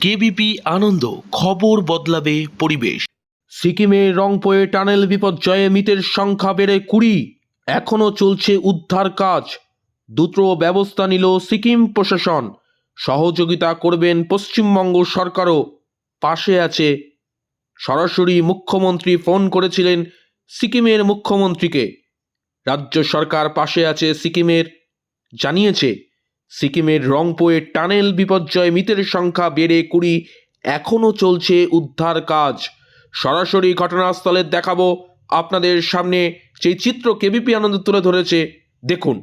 KBP আনন্দ, খবর বদলাবে পরিবেশ। সিকিমের রংপুয়ে টানেল বিপর্যয়ে মৃতের সংখ্যা বেড়ে 20। এখনও চলছে উদ্ধার কাজ। দ্রুত ব্যবস্থা নিল সিকিম প্রশাসন। সহযোগিতা করবেন পশ্চিমবঙ্গ সরকারও, পাশে আছে। সরাসরি মুখ্যমন্ত্রী ফোন করেছিলেন সিকিমের মুখ্যমন্ত্রীকে। রাজ্য সরকার পাশে আছে সিকিমের, জানিয়েছে সিকিমের রংপুয়ে টানেল বিপর্যয়ে মৃতের সংখ্যা বেড়ে 20। এখনও চলছে উদ্ধার কাজ। সরাসরি ঘটনাস্থলে দেখাবো আপনাদের সামনে সেই চিত্র কেবিপি আনন্দ তুলে ধরেছে, দেখুন।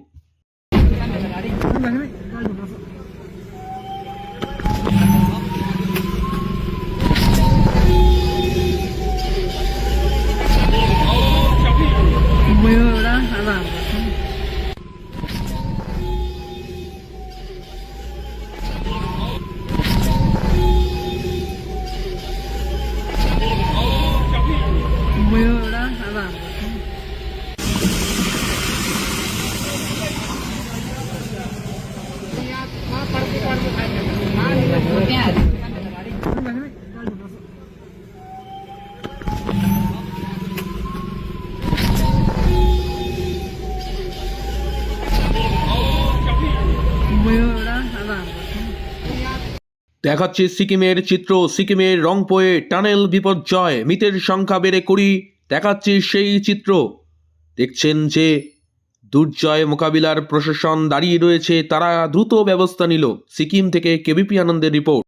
দেখাচ্ছে সিকিমের চিত্র। সিকিমের রংপুয়ে টানেল বিপর্যয়, মৃতের সংখ্যা বেড়ে 20। দেখাচ্ছে সেই চিত্র। দেখছেন যে দুর্জয় মোকাবিলার প্রশাসন দাঁড়িয়ে রয়েছে, তারা দ্রুত ব্যবস্থা নিল। সিকিম থেকে কেবিপি আনন্দের রিপোর্ট।